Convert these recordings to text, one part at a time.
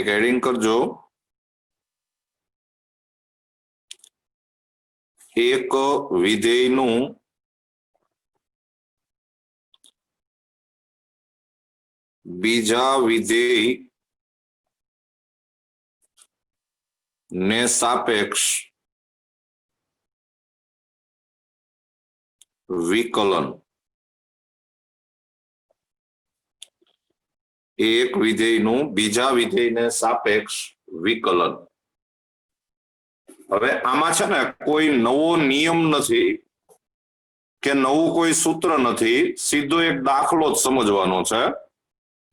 एक हेडिंग करजो, एक विधेयनु बीजा विधेय ने सापेक्ष विकलन। एक विधेयनु बीजा विधेय ने सापेक्ष विकलन। हवे आमां छे ने कोई नवो नियम नथी के नवुं कोई सूत्र नथी, सीधो एक दाखलो ज समजवानो छे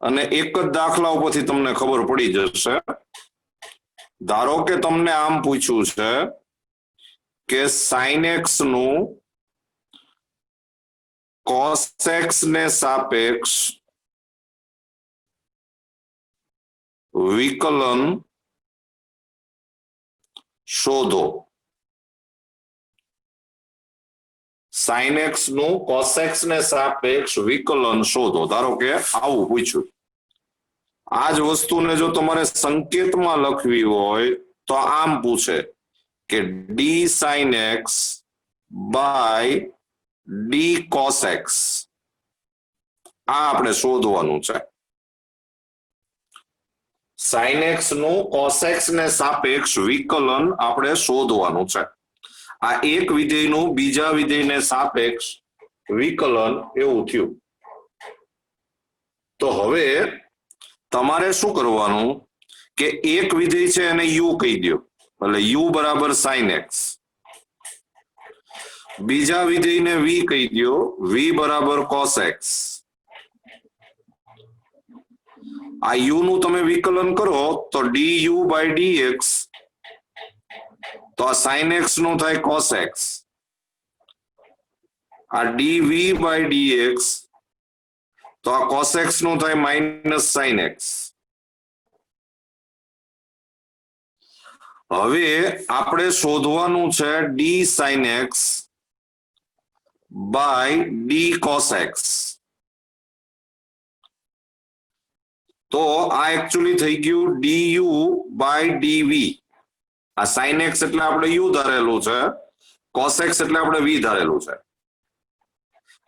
અને એક જ દાખલા ઉપરથી તમને ખબર પડી જશે। ધારો કે તમને આમ પૂછ્યું છે કે sin x નું cos x ને સાપેક્ષ વિકલન શોધો। sin x નું cos x ને સાપેક્ષ વિકલન શોધો। ધારો કે આવું પૂછ્યું। આ જ વસ્તુને જો તમારે સંકેતમાં લખવી હોય તો આમ પૂછે કે d sin x by d cos x। આ આપણે શોધવાનું છે। sin x નું cos x ને સાપેક્ષ વિકલન આપણે શોધવાનું છે। આ એક વિધેયનું બીજા વિધેયને સાપેક્ષ વિકલન એવું થયું। તો હવે તમારે શું કરવાનું કે એક વિધેય છે એને u કહી દો, એટલે u બરાબર sin x। બીજા વિધેયને v કહી દો, v બરાબર cos x। આ u નું તમે વિકલન કરો તો du by dx, તો આ sin x નું થાય cos x। આ dv by dx, તો આ cos x નું થાય માઇનસ sin x। હવે આપણે શોધવાનું છે d sin x by d cos x। તો આ એકચ્યુઅલી થઈ ગયું du by dv। આ sin x એટલે આપણે u ધારેલું છે, cos x એટલે આપણે v ધારેલું છે,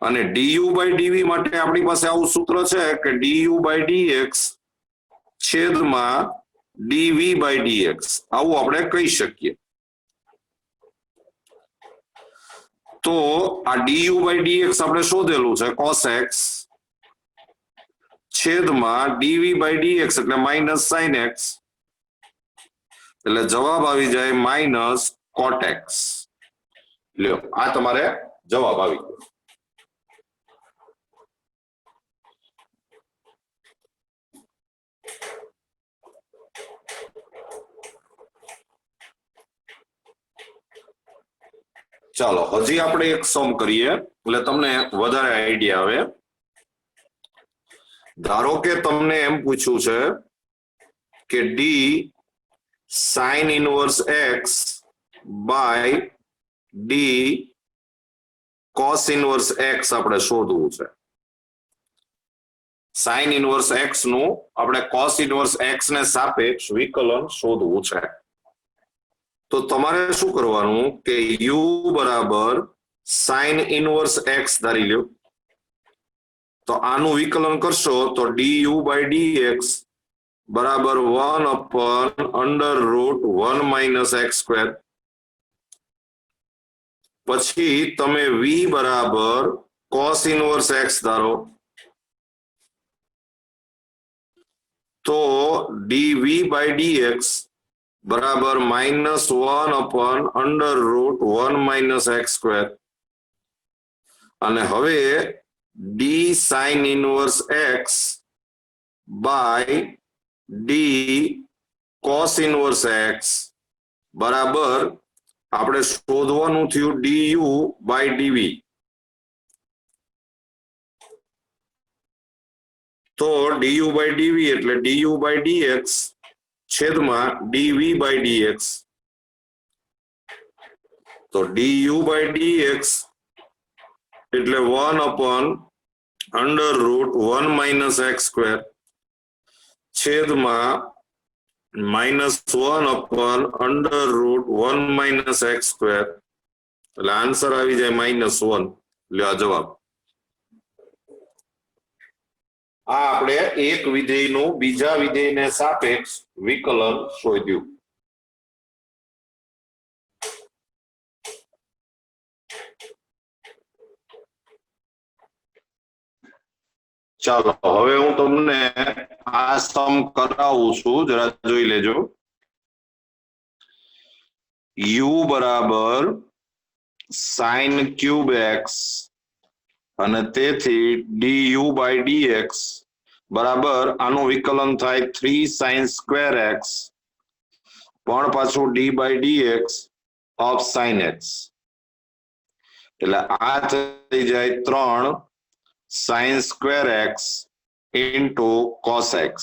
અને du by dv માટે આપણી પાસે આવું સૂત્ર છે કે du by dx છેદમાં dv by dx, આવું આપણે કહી શકીએ। તો આ du by dx આપણે શોધેલું છે cos x છેદમાં dv by dx એટલે માઇનસ sin x, એટલે જવાબ આવી જાય માઇનસ cot x। લ્યો આ તમારે જવાબ આવી ગયો। ચાલો હજી આપણે એક સમ કરીએ એટલે તમને વધારે આઈડિયા આવે। ધારો કે તમને એમ પૂછ્યું છે કે d sin inverse x by d cos inverse x આપણે શોધવું છે। sin inverse x નું આપણે cos inverse x ને સાપેક્ષ વિકલન શોધવું છે। તો તમારે શું કરવાનું કે u બરાબર sin inverse x ધારી લ્યો, તો આનું વિકલન કરશો તો du by dx બરાબર 1/√1 - x સ્ક્વેર। પછી તમે v બરાબર cos inverse x ધારો તો dv by dx બરાબર -1/√1 - x સ્ક્વેર। અને હવે d sin inverse x by d cos inverse x બરાબર આપણે શોધવાનું થયું du by dv। તો du by dv એટલે du by dx છેદમાં dv by dx, તો du by dx એટલે 1/√1 - x સ્ક્વેર છેદમાં -1/√1 - x², એટલે આન્સર આવી જાય -1. એટલે આ જવાબ. આ આપણે એક વિધેયનું બીજા વિધેયને સાપેક્ષ વિકલન શોધ્યું. ચાલો હવે હું તમને આ સમ કરાવું છું, જરા જોઈ લેજો. u બરાબર sin³ x અને તેથી du/dx બરાબર આનું વિકલન થાય 3sin²x પણ પાછું d/dx of sin x, એટલે આ થઈ જાય 3sin²x into cos x.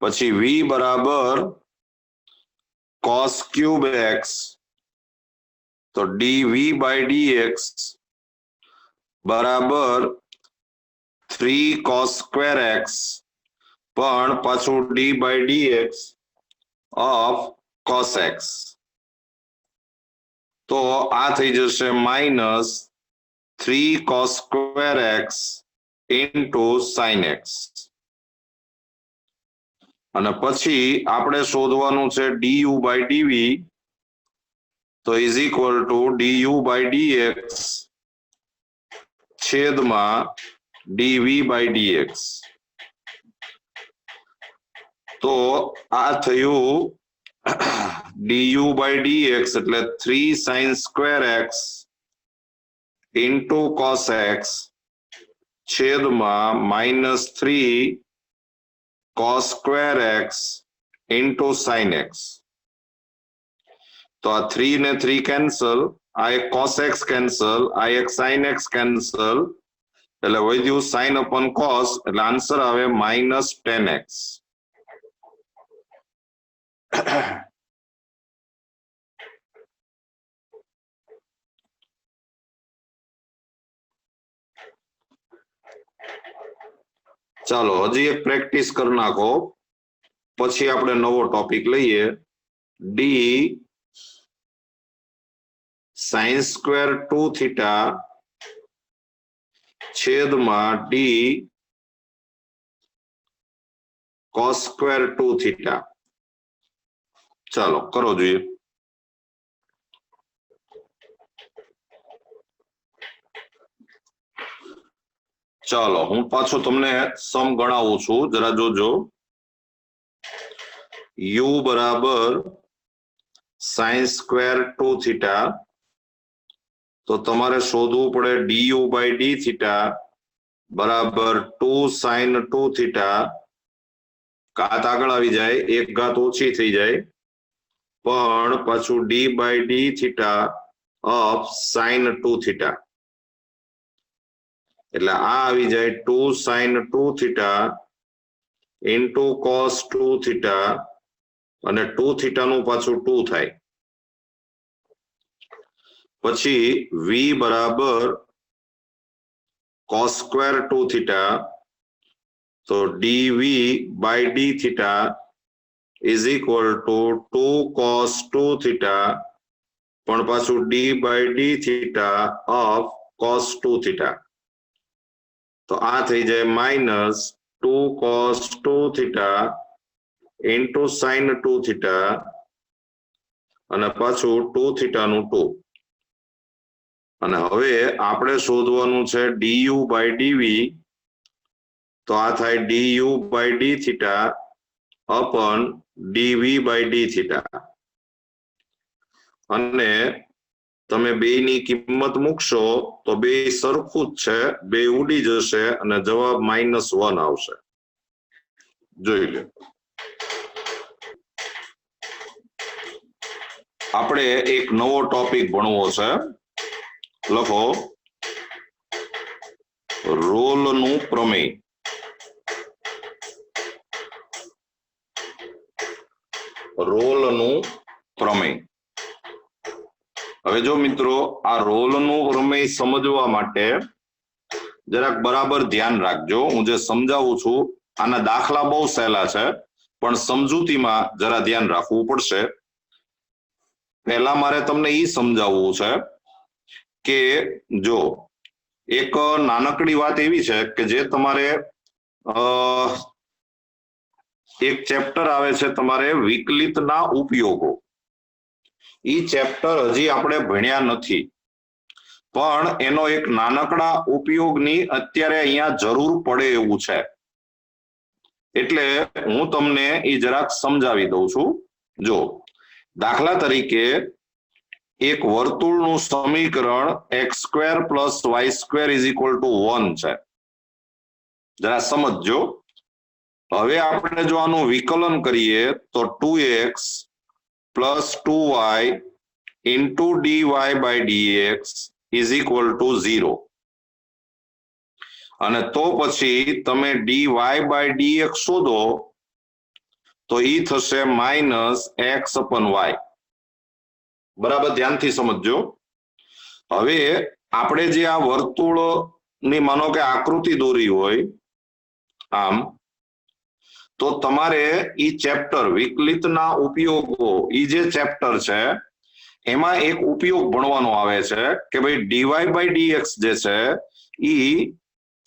પછી v બરાબર cos³x, તો dv/dx બરાબર 3cos²x પણ પાછું d/dx of cos x. તો આ થઈ જશે -3cos²x into sin x. અને પછી આપણે શોધવાનું છે du/dv, તો ઇઝ ઇક્વલ ટુ du/dx છેદમાં dv/dx. તો આ થયું du/dx એટલે 3sin²x into cos x છેદમાં -3cos²x into sin x. તો આ 3 ને 3 કેન્સલ, આ એક cos x કેન્સલ, આ એક sin x કેન્સલ, એટલે વધ્યું sin upon cos, એટલે આન્સર આવે -10x. ચાલો હજી એક પ્રેક્ટિસ કરી નાખો, પછી આપણે નવો ટોપિક લઈએ. d sin²2θ છેદમાં d cos²2θ. ચાલો કરો જોઈએ. ચાલો હું પાછો તમને સમ ગણાવું છું, જરા જોજો. u બરાબર sin²2θ, તો તમારે શોધવું પડે du/dθ બરાબર 2sin2θ. ઘાત આગળ આવી જાય, એક ઘાત ઓછી થઈ જાય, પણ પાછું d/dθ of sin2θ, એટલે આ આવી જાય 2sin2θ into cos2θ, અને 2θ નું પાછું 2 થાય. પછી v બરાબર cos²2θ, તો dv/dθ is equal to 2cos2θ પણ પાછું d/dθ of cos2θ. તો આ થઈ જાય -2cos2θ into sin2θ, અને પાછું 2θ નું 2. અને હવે આપણે શોધવાનું છે du/dv, તો આ થાય du/dθ upon dv/dθ. અને તમે બેયની કિંમત મૂકશો તો બે સરખું જ છે, બે ઉડી જશે અને જવાબ -1 આવશે. જોઈ લો. આપણે એક નવો ટોપિક ભણવો છે. લખો રોલનું પ્રમેય. રોલનું પ્રમેય. હવે જો મિત્રો આ રોલનું પ્રમેય સમજવા માટે જરાક બરાબર ધ્યાન રાખજો. હું જે સમજાવું છું આના દાખલા બહુ સહેલા છે, પણ સમજૂતીમાં જરા ધ્યાન રાખવું પડશે. પહેલા મારે તમને એ સમજાવવું છે કે જો એક નાનકડી વાત એવી છે કે જે તમારે એક ચેપ્ટર આવે છે તમારે વિકલિતના ઉપયોગો. એ ચેપ્ટર હજી આપણે ભણ્યા નથી, પણ એનો એક નાનકડા ઉપયોગની અત્યારે અહીંયા જરૂર પડે એવું છે. એટલે હું તમને એ જરાક સમજાવી દઉં છું. જો દાખલા તરીકે એક વર્તુળનું સમીકરણ x² + y² = 1 છે. જરા સમજજો. હવે આપણે જો આનું વિકલન કરીએ તો 2x + 2y * dy/dx = 0. અને તો પછી તમે dy/dx શોધો તો એ થશે -x/y. બરાબર, ધ્યાનથી સમજજો. હવે આપણે જે આ વર્તુળની માનો કે આકૃતિ દોરી હોય આમ, તો તમારે ઈ ચેપ્ટર વિકલિતના ઉપયોગો ઈ જે ચેપ્ટર છે એમાં એક ઉપયોગ ભણવાનો આવે છે કે ભાઈ dy/dx જે છે ઈ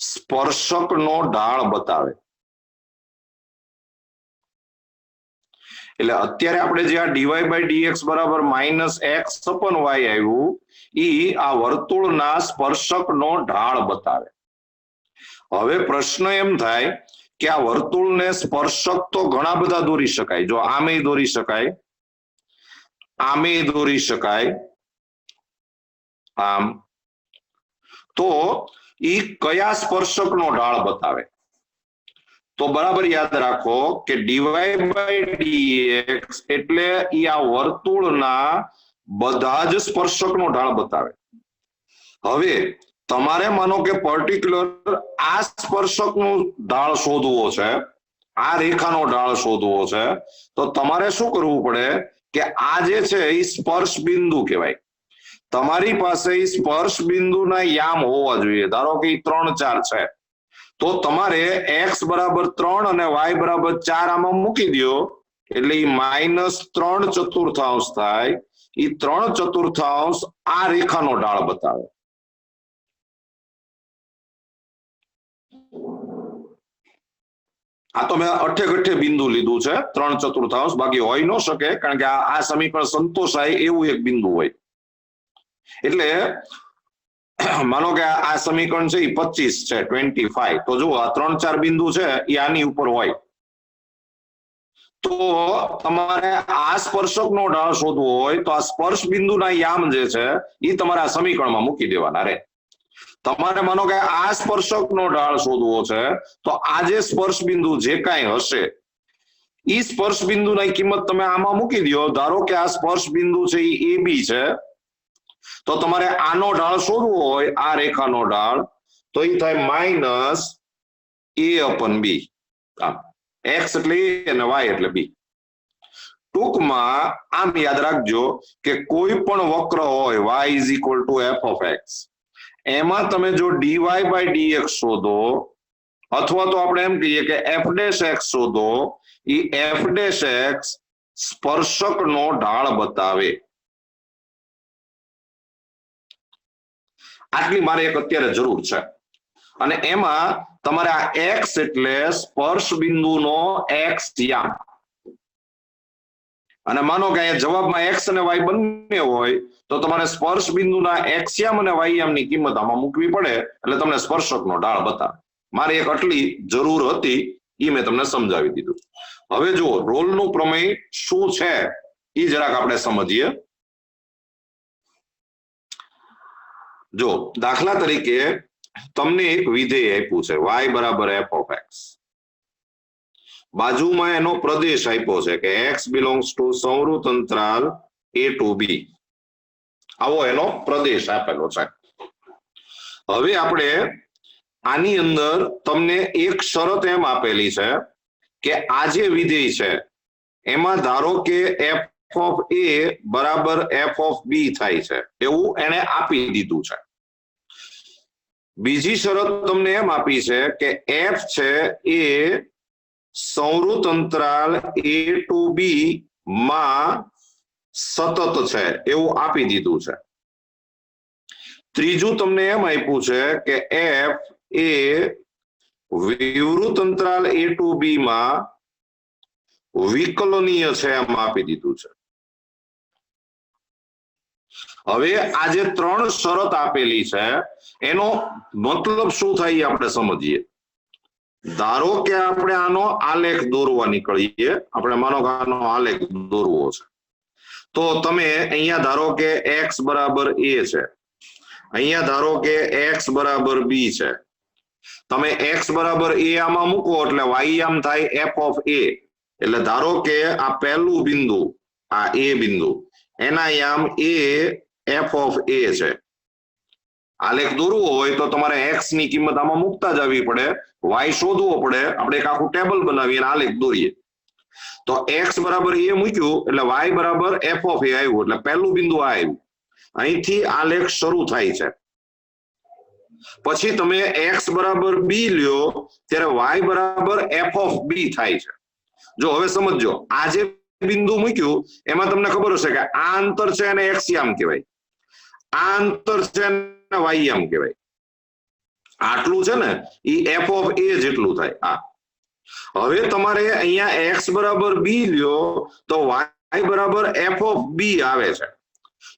સ્પર્શકનો ઢાળ બતાવે. એટલે અત્યારે આપણે જે આ dy/dx બરાબર -x/y આવ્યું ઈ આ વર્તુળના સ્પર્શકનો ઢાળ બતાવે. હવે પ્રશ્ન એમ થાય કે આ વર્તુળને સ્પર્શક તો ઘણા બધા દોરી શકાય. જો આમે દોરી શકાય, આમે દોરી શકાય, આમ. તો ઈ કયા સ્પર્શકનો ઢાળ બતાવે? તો બરાબર યાદ રાખો કે dy/dx એટલે ઈ આ વર્તુળના બધા જ સ્પર્શકનો ઢાળ બતાવે. હવે તમારે માનો કે પર્ટિક્યુલર આ સ્પર્શકનું ઢાળ શોધવો છે, આ રેખાનો ઢાળ શોધવો છે, તો તમારે શું કરવું પડે કે આ જે છે એ સ્પર્શ બિંદુ કહેવાય. તમારી પાસે એ સ્પર્શ બિંદુના યામ હોવા જોઈએ. ધારો કે 3, 4 છે, તો તમારે x = 3 અને y = 4 આમાં મૂકી દો એટલે એ -3/4 થાય. એ 3/4 આ રેખાનો ઢાળ બતાવે. આ તો મેં અઠે ગઠ્ઠે બિંદુ લીધું છે 3/4, બાકી હોય ન શકે, કારણ કે આ સમીકરણ સંતોષાય એવું એક બિંદુ હોય. એટલે માનો કે આ સમીકરણ છે એ 25 છે, 25. તો જુઓ આ 3, 4 બિંદુ છે એ આની ઉપર હોય, તો તમારે આ સ્પર્શકનો ઢાળ શોધવો હોય તો આ સ્પર્શ બિંદુના યામ જે છે એ તમારે આ સમીકરણમાં મૂકી દેવાના રે. તમારે માનો કે આ સ્પર્શકનો ઢાળ શોધવો છે તો આ જે સ્પર્શ બિંદુ જે કાંઈ હશે એ સ્પર્શ બિંદુની કિંમત તમે આમાં મૂકી દો. ધારો કે આ સ્પર્શ બિંદુ છે એ AB છે, તો તમારે આનો ઢાળ શોધવો હોય, આ રેખાનો ઢાળ, તો એ થાય -a/b. x એટલે a અને y એટલે b. ટૂંકમાં આમ યાદ રાખજો કે કોઈ પણ વક્ર હોય y = f(x), એમાં તમે જો dy/dx શોધો, અથવા તો આપણે એમ કહીએ કે f'(x) શોધો, એ f'(x) સ્પર્શકનો ઢાળ બતાવે. આટલી મારે એક અત્યારે જરૂર છે. અને એમાં તમારે આ x એટલે સ્પર્શ બિંદુનો x યામ. અને માનો કે અહીંયા જવાબમાં x અને y બંને હોય તો તમારે સ્પર્શ બિંદુના x યામ અને y યામની કિંમત આમાં મૂકવી પડે એટલે તમને સ્પર્શકનો ઢાળ બતાવે. મારે એક આટલી જરૂર હતી, એ મેં તમને સમજાવી દીધું. હવે જુઓ રોલનું પ્રમેય શું છે એ જરાક આપણે સમજીએ. જો દાખલા તરીકે તમને એક વિધેય આપ્યું છે y = f(x), બાજુમાં એનો પ્રદેશ આપ્યો છે કે x belongs to સંવૃત અંતરાલ a to b. આવો એનો પ્રદેશ આપેલો છે. હવે આપણે આની અંદર તમને એક શરત એમ આપેલી છે કે આ જે વિધેય છે એમાં ધારો કે f(a) = f(b) થાય છે એવું એને આપી દીધું છે. બીજી શરત તમને એમ આપી છે કે f છે એ સંવૃત અંતરાલ A to B માં સતત છે એવું આપી દીધું છે. ત્રીજું તમને એમ આપ્યું છે કે F એ વિવૃત અંતરાલ A to B માં વિકલનીય છે એમ આપી દીધું છે. હવે આ જે ત્રણ શરત આપેલી છે એનો મતલબ શું થાય એ આપણે સમજીએ. ધારો કે આપણે આનો આલેખ દોરવા નીકળીએ, આપણે માનો કે આનો આલેખ દોરવો છે, તો તમે અહીંયા ધારો કે x બરાબર a છે, અહીંયા ધારો કે x બરાબર b છે. તમે x બરાબર a આમાં મૂકો એટલે y આમ થાય f of a. એટલે ધારો કે આ પહેલું બિંદુ, આ a બિંદુ, એના યામ a f of a છે. આલેખ દોરવો હોય તો તમારે x ની કિંમત આમાં મૂકતા જવી પડે, y શોધવો પડે. આપણે એક આખું ટેબલ બનાવીએ અને આલેખ દોરીએ. તો x બરાબર a મૂક્યું એટલે y બરાબર f of a આવ્યું, એટલે પહેલું બિંદુ આ આવ્યું. અહીંથી આલેખ શરૂ થાય છે. પછી તમે x બરાબર b લ્યો ત્યારે y બરાબર f of b થાય છે. જો હવે સમજો, આ જે બિંદુ મૂક્યું એમાં તમને ખબર હશે કે આ અંતર છે એને x યામ કહેવાય, આ અંતર છે એને y યામ કહેવાય. આટલું છે ને એ f of a જેટલું થાય. આ હવે તમારે અહીંયા x બરાબર b લ્યો તો y બરાબર f of b આવે છે.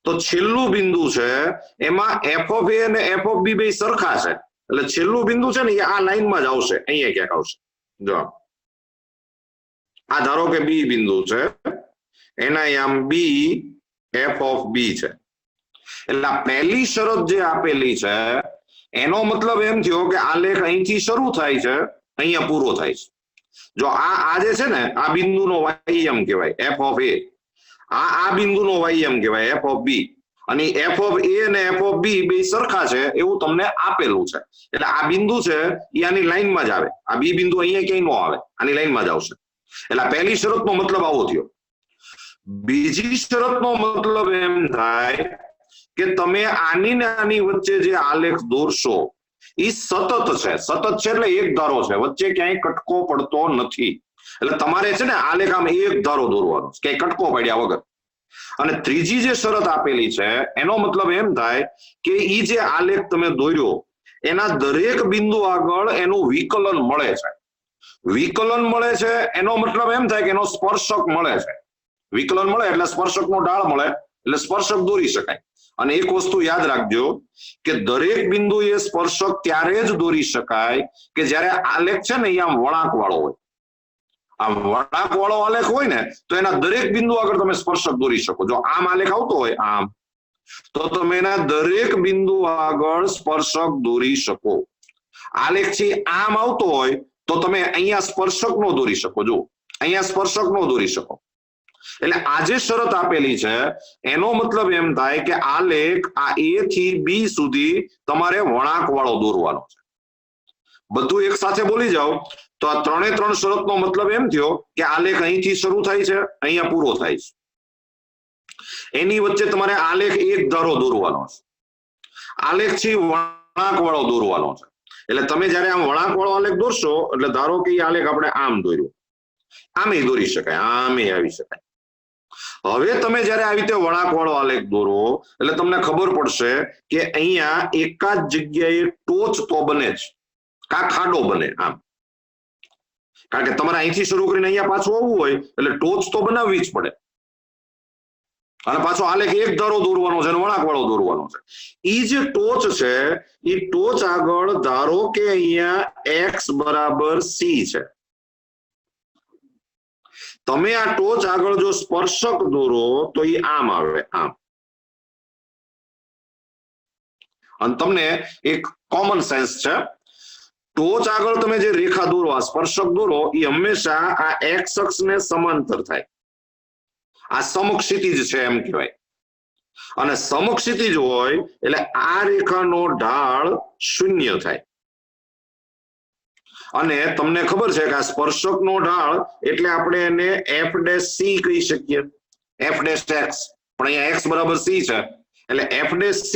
તો છેલ્લું બિંદુ છે એમાં f of a અને f of b બે સરખા છે, એટલે છેલ્લું બિંદુ છે ને એ આ લાઈનમાં જ આવશે, અહીંયા ક્યાંક આવશે. જો આ ધારો કે b બિંદુ છે, એના આમ b f of b છે. એટલે પહેલી શરત જે આપેલી છે એનો મતલબ એમ થયો કે આલેખ અહીંથી શરૂ થાય છે, અહીંયા પૂરો થાય છે. જો આ જે છે ને આ બિંદુનો y એમ કહેવાય f of a, આ બિંદુનો y એમ કહેવાય f of b, અને f of a અને f of b બે સરખા છે એવું તમને આપેલું છે. એટલે આ બિંદુ છે એ આની લાઈનમાં જ આવે, આ b બિંદુ અહીંયા ક્યાંય ન આવે, આની લાઈનમાં જ આવશે. એટલે પહેલી શરતનો મતલબ આવો થયો. બીજી શરતનો મતલબ એમ થાય કે તમે આની ને આની વચ્ચે જે આલેખ દોરશો એ સતત છે. સતત છે એટલે એક ધારો છે, વચ્ચે ક્યાંય કટકો પડતો નથી. એટલે તમારે છે ને આલેખ આમ એક ધારો દોરવાનો, ક્યાંય કટકો પડ્યા વગર. અને ત્રીજી જે શરત આપેલી છે એનો મતલબ એમ થાય કે ઈ જે આલેખ તમે દોર્યો એના દરેક બિંદુ આગળ એનું વિકલન મળે છે. વિકલન મળે છે એનો મતલબ એમ થાય કે એનો સ્પર્શક મળે છે. વિકલન મળે એટલે સ્પર્શકનો ઢાળ મળે, એટલે સ્પર્શક દોરી શકાય. અને એક વસ્તુ યાદ રાખજો કે દરેક બિંદુ એ સ્પર્શક ત્યારે જ દોરી શકાય કે જ્યારે આલેખ છે ને એ આમ વળાંક વાળો હોય. આ વળાંક વાળો આલેખ હોય ને તો એના દરેક બિંદુ આગળ તમે સ્પર્શક દોરી શકો. જો આમ આલેખ આવતો હોય આમ, તો તમે એના દરેક બિંદુ આગળ સ્પર્શક દોરી શકો. આલેખ છે આમ આવતો હોય તો તમે અહીંયા સ્પર્શક નો દોરી શકો. જો અહીંયા સ્પર્શક નો દોરી શકો. એટલે આ જે શરત આપેલી છે એનો મતલબ એમ થાય કે આલેખ આ a થી b સુધી તમારે વળાંક વાળો દોરવાનો છે. બધું એક સાથે બોલી જાઓ તો આ ત્રણે ત્રણ શરતનો મતલબ એમ થયો કે આલેખ અહીંથી શરૂ થાય છે, અહીંયા પૂરો થાય છે. એની વચ્ચે તમારે આલેખ એક ધારો દોરવાનો છે. આલેખ થી વળાંક વાળો દોરવાનો છે. એટલે તમે જયારે આમ વળાંક વાળો આલેખ દોરશો એટલે ધારો કે આલેખ આપણે આમ દોર્યો, આમે દોરી શકાય, આમે આવી શકાય. હવે તમે જયારે આવી રીતે વળાંક વાળો આલેખ દોરો એટલે તમને ખબર પડશે કે અહીંયા એકાદ જગ્યાએ ટોચ તો બને જ, કા ખાડો બને આમ. કારણ કે તમારે અહીંથી શરૂ કરીને અહીંયા પાછું આવવું હોય એટલે ટોચ તો બનાવવી જ પડે. અને પાછો આલેખ એક ધારો દોરવાનો છે અને વળાંક વાળો દોરવાનો છે. ઈ જે ટોચ છે એ ટોચ આગળ ધારો કે અહીંયા x બરાબર c છે. તમે આ ટોચ આગળ જો સ્પર્શક દોરો તો એ આમ આવે, આમ. અને તમને એક કોમન સેન્સ છે, ટોચ આગળ તમે જે રેખા દોરો, આ સ્પર્શક દોરો, એ હંમેશા આ x અક્ષને સમાંતર થાય. આ સમક્ષિતિજ છે એમ કહેવાય. અને સમક્ષિતિજ હોય એટલે આ રેખાનો ઢાળ શૂન્ય થાય. અને તમને ખબર છે કે આ સ્પર્શકનો ઢાળ એટલે આપણે એને f' c કહી શકીએ, f' x. પણ અહીંયા x બરાબર c છે એટલે f' c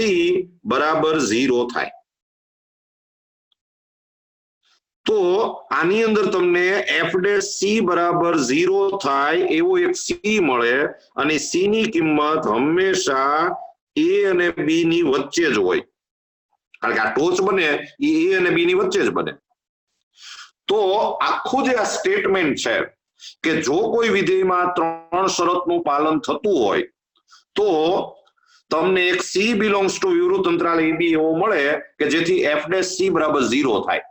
બરાબર 0 થાય. તો આની અંદર તમને f ડેશ c બરાબર 0 થાય એવો એક c મળે અને c ની કિંમત હંમેશા a અને b ની વચ્ચે જ હોય, કારણ કે આ ટોચ બને એ a અને b ની વચ્ચે જ બને. તો આખું જે આ સ્ટેટમેન્ટ છે કે જો કોઈ વિધેયમાં 3 શરતનું પાલન થતું હોય તો તમને એક c બિલોંગ્સ ટુ વિવૃત અંતરાલ ab એવો મળે કે જેથી f ડેશ c બરાબર 0 થાય.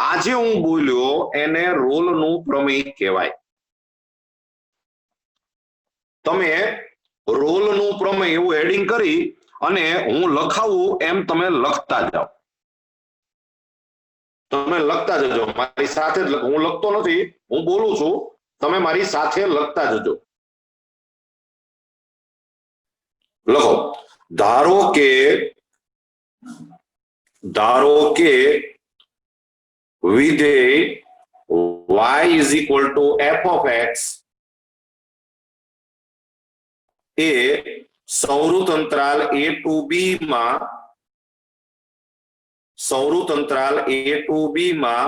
આજે હું બોલ્યો એને રોલનું પ્રમેય કહેવાય. તમે રોલનું પ્રમેય એવું હેડિંગ કરી અને હું લખાવું એમ તમે લખતા જાઓ. તમે લખતા જજો મારી સાથે જ. હું લખતો નથી, હું બોલું છું, તમે મારી સાથે લખતા જજો. લખો. ધારો કે વિધેય y is equal to f of x એ સંવૃત અંતરાલ a to b માં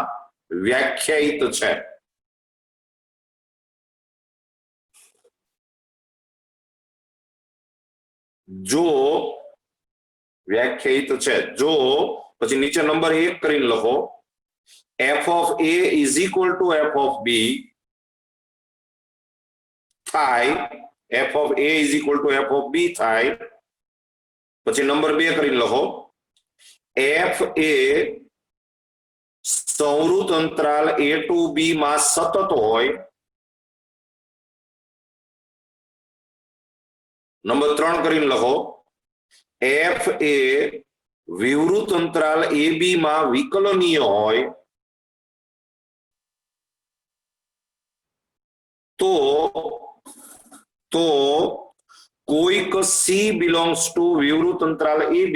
વ્યાખ્યાયિત છે. જો વ્યાખ્યાયિત છે, જો પછી નીચે નંબર 1 કરીને લખો f of a is equal to f of b થાય, f of a is equal to f of b થાય. પછી નંબર 2 કરીને લખો f એ સંવૃત અંતરાલ a to b માં સતત હોય. નંબર 3 કરીને લખો f એ વિવૃત અંતરાલ ab માં વિકલનીય હોય. તો કોઈક c બિલોંગ્સ ટુ વિવૃત અંતરાલ ab,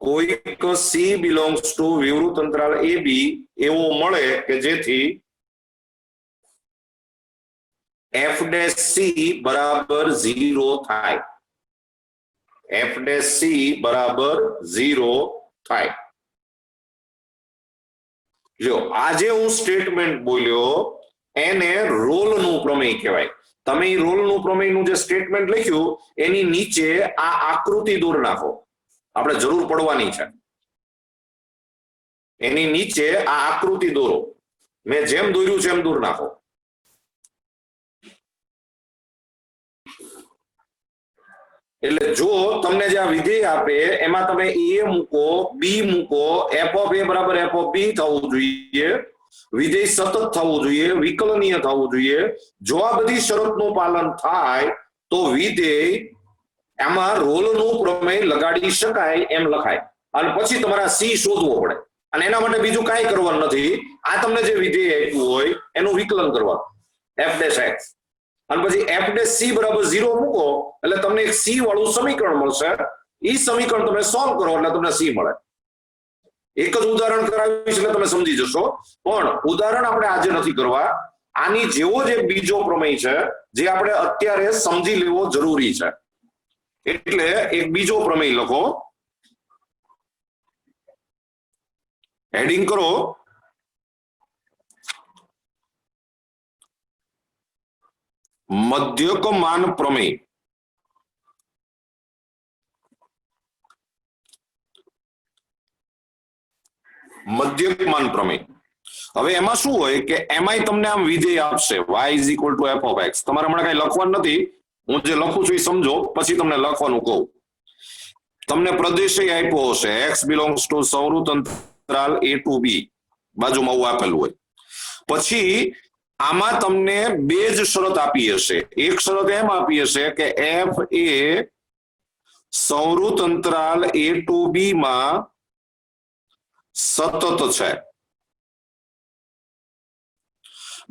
કોઈક c બિલોંગ્સ ટુ વિવૃત અંતરાલ ab એવો મળે કે જેથી f ડેશ c બરાબર 0 થાય. f ડેશ c બરાબર 0 થાય. જો આજે હું સ્ટેટમેન્ટ બોલ્યો એને રોલનું પ્રમેય કહેવાય. તમે રોલનું પ્રમેયનું જે સ્ટેટમેન્ટ લખ્યું એની નીચે આ આકૃતિ દોર નાખો, આપણે જરૂર પડવાની છે. એની નીચે આ આકૃતિ દોરો, મેં જેમ દોર્યું છે એમ દૂર નાખો. એટલે જો તમને જે આ વિધેય આપે એમાં તમે a મૂકો, b મૂકો, f of a બરાબર f of b થવું જોઈએ, વિધેય સતત થવું જોઈએ, વિકલનીય થવું જોઈએ. જો આ બધી શરતનું પાલન થાય તો વિધેય એમાં રોલનું પ્રમેય લગાડી શકાય એમ લખાય. અને પછી તમારે c શોધવો પડે અને એના માટે બીજું કાંઈ કરવાનું નથી. આ તમને જે વિધેય આપ્યું હોય એનું વિકલન કરવાનું f ડેશ x અને પછી f ડેશ c બરાબર 0 મૂકો એટલે તમને એક c વાળું સમીકરણ મળશે. એ સમીકરણ તમે સોલ્વ કરો એટલે તમને c મળે. એક જ ઉદાહરણ કરાવીશ એટલે તમે સમજી જશો, પણ ઉદાહરણ આપણે આજે નથી કરવા. આની જેવો જ એક બીજો પ્રમેય છે જે આપણે અત્યારે સમજી લેવો જરૂરી છે. એટલે એક બીજો પ્રમેય લખો, હેડિંગ કરો મધ્યકમાન પ્રમેય. મધ્યકમાન પ્રમેય. હવે એમાં શું હોય કે એમાંય તમને આમ વિધેય આપશે y is equal to f of x. તમારે હમણાં કઈ લખવાનું નથી, હું જે લખું છું એ સમજો, પછી તમને લખવાનું કહું. તમને પ્રદેશ આપ્યો હશે x belongs to સંવૃત અંતરાલ a to b, બાજુમાં આવું આપેલું હોય. પછી આમાં તમને બે જ શરત આપી હશે. એક શરત એમ આપી હશે કે f એ સંવૃત અંતરાલ a to b માં સતત છે.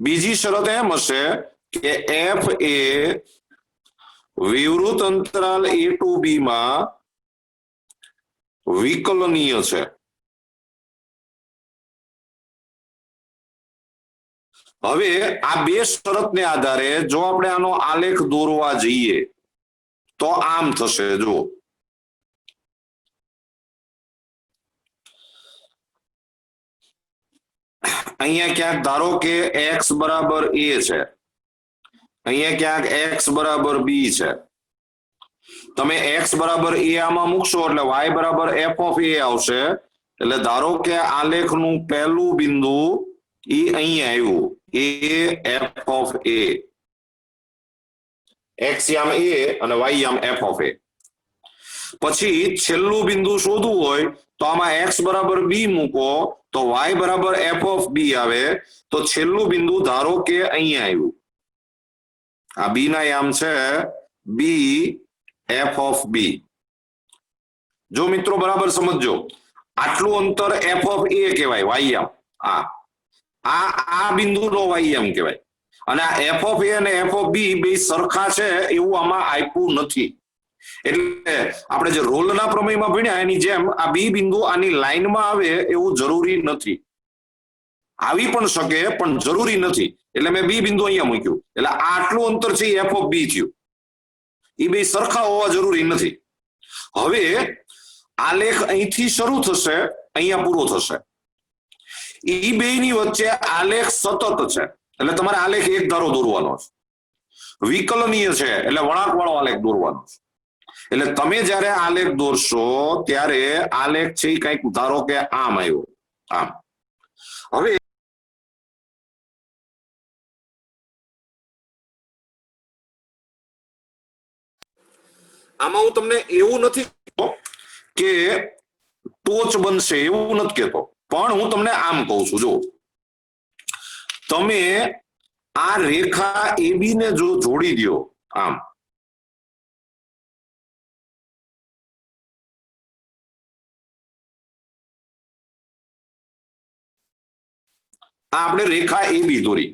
બીજી શરત એમ હશે કે f એ વિવૃત અંતરાલ a to b માં વિકલનીય છે. હવે આ બે શરતને આધારે જો આપણે આનો આલેખ દોરવા જઈએ તો આમ થશે. જો અહીંયા ક્યાંક ધારો કે x બરાબર a છે, અહીંયા ક્યાંક x બરાબર b છે. તમે x બરાબર a આમાં મૂકશો એટલે y બરાબર f ઓફ a આવશે. એટલે ધારો કે આલેખનું પહેલું બિંદુ એ અહીંયા આવ્યું, a f of a, x યામ a અને y યામ f ઓફ a. પછી છેલ્લું બિંદુ શોધવું હોય તો આમાં x બરાબર b મૂકો તો y બરાબર f ઓફ b આવે. તો છેલ્લું બિંદુ ધારો કે અહીંયા આવ્યું, આ b ના યામ છે b f ઓફ b. જો મિત્રો બરાબર સમજો, આટલું અંતર f ઓફ a કહેવાય, y યામ આ બિંદુનો y યામ કહેવાય. અને આ f ઓફ a અને f ઓફ b બે સરખા છે એવું આમાં આપ્યું નથી. એટલે આપણે જે રોલના પ્રમેયમાં ભણ્યા એની જેમ આ બી બિંદુ આની લાઈનમાં આવે એવું જરૂરી નથી. આવી પણ શકે પણ જરૂરી નથી. એટલે મેં બી બિંદુ અહીંયા મૂક્યું, એટલે આટલું અંતર છે f ઓફ b થયું. એ બે સરખા હોવા જરૂરી નથી. હવે આલેખ અહીંથી શરૂ થશે, અહીંયા પૂરો થશે. એ બેની વચ્ચે આલેખ સતત છે, એટલે તમારે આલેખ એક ધારો દોરવાનો છે. વિકલનીય છે એટલે વળાંક વાળો આલેખ દોરવાનો છે. એટલે તમે જ્યારે આલેખ દોરશો ત્યારે આલેખ છે કઈક ધારો કે આમ આવ્યો, આમ. હવે આમાં હું તમને એવું નથી કહેતો કે ટોચ બનશે, એવું નથી કહેતો, પણ હું તમને આમ કહું છું. જો તમે આ રેખા AB ને જો જોડી દો આમ, આપણે રેખા AB દોરી.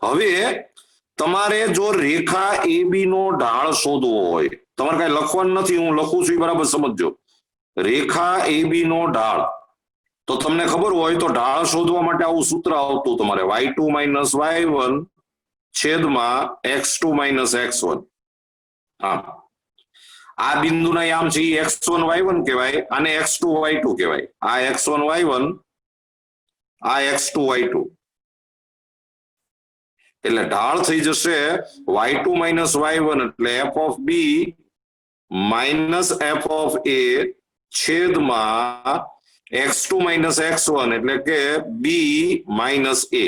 હવે તમારે જો રેખા AB નો ઢાળ શોધવો હોય, તમારે કઈ લખવાનું નથી, હું લખું છું એ બરાબર સમજજો. રેખા AB નો ઢાળ, તો તમને ખબર હોય તો ઢાળ શોધવા માટે આવું સૂત્ર આવતું તમારે, y2 માઇનસ y1 છેદમાં x2 માઇનસ x1. આ બિંદુના યામ છે x1 y1 કહેવાય, આને x2 y2 કહેવાય. આ x1 y1, આ x2 y2. એટલે ઢાળ થઈ જશે y2 માઇનસ y1 એટલે f of b minus f of a છેદમાં x2 માઇનસ x1 એટલે કે b માઇનસ a.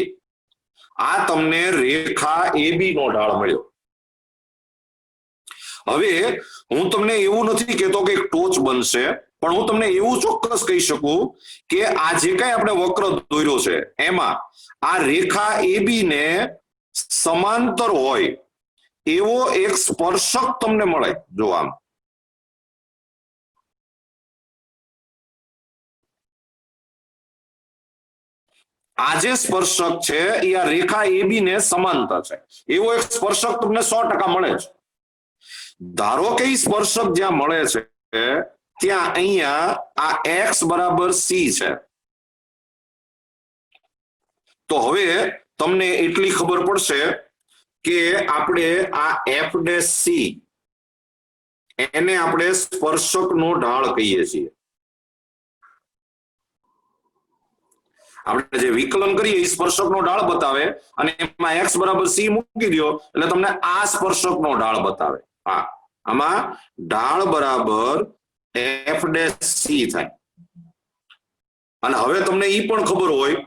આ તમને રેખા AB નો ઢાળ મળ્યો. હવે હું તમને એવું નથી કહેતો કે ટોચ બનશે, પણ હું તમને એવું ચોક્કસ કહી શકું કે આ જે કઈ આપણે વક્ર દોર્યો છે એમાં આ રેખા AB ને સમાંતર હોય એવો એક સ્પર્શક તમને મળે. જો આમ આ જે સ્પર્શક છે એ આ રેખા AB ને સમાંતર છે, એવો એક સ્પર્શક તમને 100% મળે છે. ધારો કે સ્પર્શક જ્યાં મળે છે ત્યાં અહીંયા આ x બરાબર c છે. તો હવે તમને એટલી ખબર પડશે કે આપણે આ f' c એને આપણે સ્પર્શકનો ઢાળ કહીએ છીએ. આપણે જે વિકલન કરીએ એ સ્પર્શકનો ઢાળ બતાવે અને એમાં x બરાબર c મૂકી દો એટલે તમને આ સ્પર્શકનો ઢાળ બતાવે. આમાં ઢાળ બરાબર f' c થાય. અને હવે તમને એ પણ ખબર હોય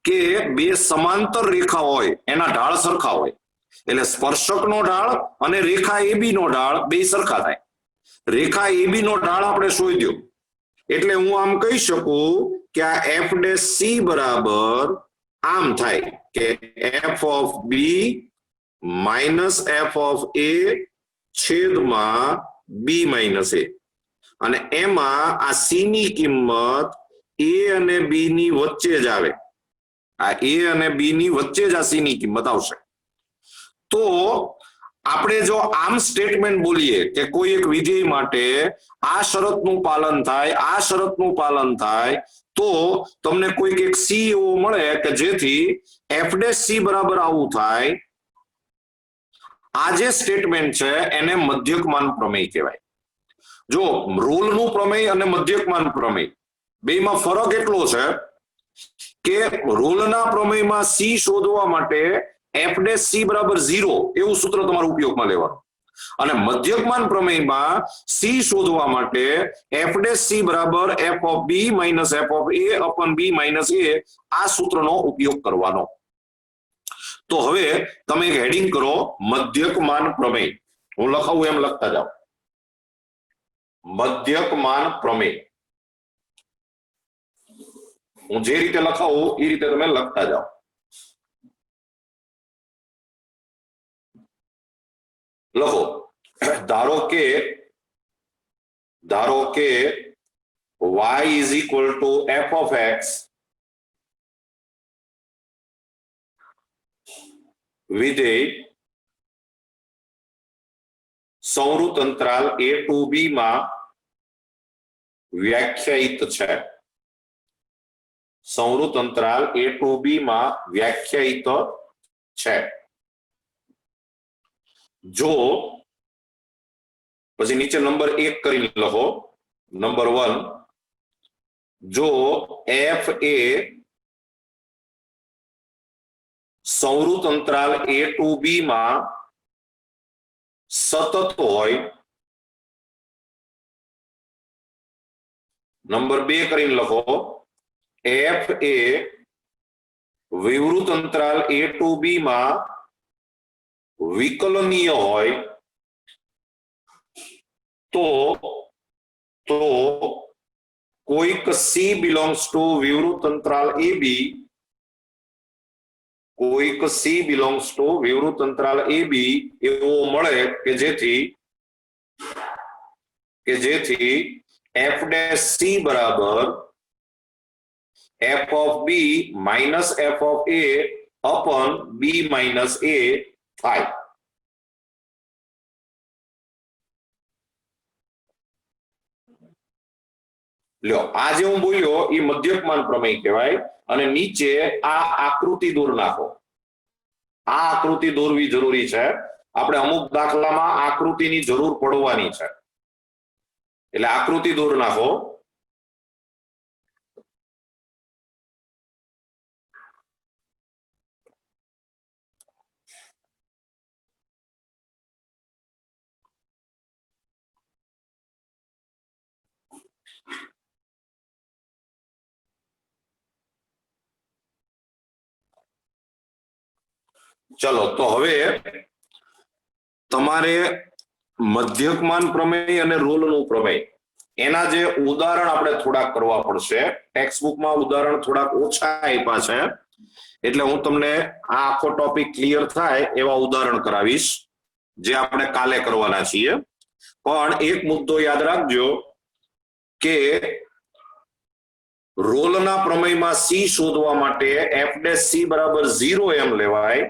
કે બે સમાંતર રેખા હોય એના ઢાળ સરખા હોય, એટલે સ્પર્શકનો ઢાળ અને રેખા AB નો ઢાળ બે સરખા થાય. રેખા AB નો ઢાળ આપણે શોધ્યો એટલે હું આમ કહી શકું કે આ f' c બરાબર આમ થાય કે f of b minus f of a છેદમાં b માઇનસ a. અને એમાં આ c ની કિંમત a અને b ની વચ્ચે જ આવે. આ a અને b ની વચ્ચે જ આ c ની કિંમત આવશે. તો આપણે જો આમ સ્ટેટમેન્ટ બોલીએ કે કોઈ એક વિધેય માટે આ શરતનું પાલન થાય, આ શરતનું પાલન થાય, તો તમને કોઈક એક c એવો મળે કે જેથી f' c બરાબર આવું થાય. આ જે સ્ટેટમેન્ટ છે એને મધ્યકમાન પ્રમેય કહેવાય. જો રોલનું પ્રમેય અને મધ્યકમાન પ્રમેય બેમાં ફરક એટલો છે કે રોલના પ્રમેયમાં સી શોધવા માટે એફ ડેશ સી બરાબર 0 એવું સૂત્ર તમારે ઉપયોગમાં લેવાનું અને મધ્યકમાન પ્રમેયમાં સી શોધવા માટે એફ ડેશ સી બરાબર F of B minus F of A upon B minus A આ સૂત્રનો ઉપયોગ કરવાનો. તો હવે તમે એક હેડિંગ કરો મધ્યકમાન પ્રમેય. હું લખાવું એમ લખતા જાઓ. મધ્યકમાન પ્રમેય. હું જે રીતે લખાવું એ રીતે તમે લખતા જાઓ. લખો. ધારો કે y is equal to f of x વિધેય સંવૃત અંતરાલ a to b માં વ્યાખ્યાયિત છે. સંવૃત અંતરાલ a to b માં વ્યાખ્યાયિત છે. જો પછી નીચે નંબર 1 કરીને લખો. નંબર 1, જો f એ સંવૃત અંતરાલ a to b માં સતત હોય. નંબર 2 કરીને લખો, f એ વિવૃત અંતરાલ a to b માં વિકલનીય હોય તો કોઈક c belongs to વિવૃત અંતરાલ ab, કોઈક c belongs to વિવૃત અંતરાલ ab એવો મળે કે જેથી f dash c બરાબર f of b minus f of a upon b minus a થાય. લ્યો, આ જે હું બોલ્યો એ મધ્યકમાન પ્રમેય કહેવાય. અને નીચે આ આકૃતિ દોર નાખો. આ આકૃતિ દોરવી જરૂરી છે. આપણે અમુક દાખલામાં આકૃતિની જરૂર પડવાની છે એટલે આકૃતિ દોર નાખો. ચલો, તો હવે તમારે મધ્યકમાન પ્રમેય અને રોલનું પ્રમેય એના જે ઉદાહરણ આપણે થોડાક કરવા પડશે. ટેક્સ્ટ બુકમાં ઉદાહરણ થોડાક ઓછા આપ્યા છે એટલે હું તમને આ આખો ટોપિક ક્લિયર થાય એવા ઉદાહરણ કરાવીશ જે આપણે કાલે કરવાના છીએ. પણ એક મુદ્દો યાદ રાખજો કે રોલના પ્રમેયમાં સી શોધવા માટે એફ ડેશ સી બરાબર 0 એમ લેવાય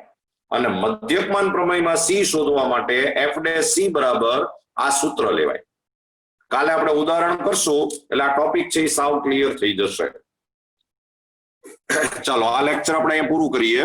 અને મધ્યકમાન પ્રમેયમાં સી શોધવા માટે એફ ડેશ સી બરાબર આ સૂત્ર લેવાય. કાલે આપણે ઉદાહરણ કરશું એટલે આ ટોપિક છે એ સાવ ક્લિયર થઈ જશે. ચાલો, આ લેક્ચર આપણે અહીંયા પૂરું કરીએ.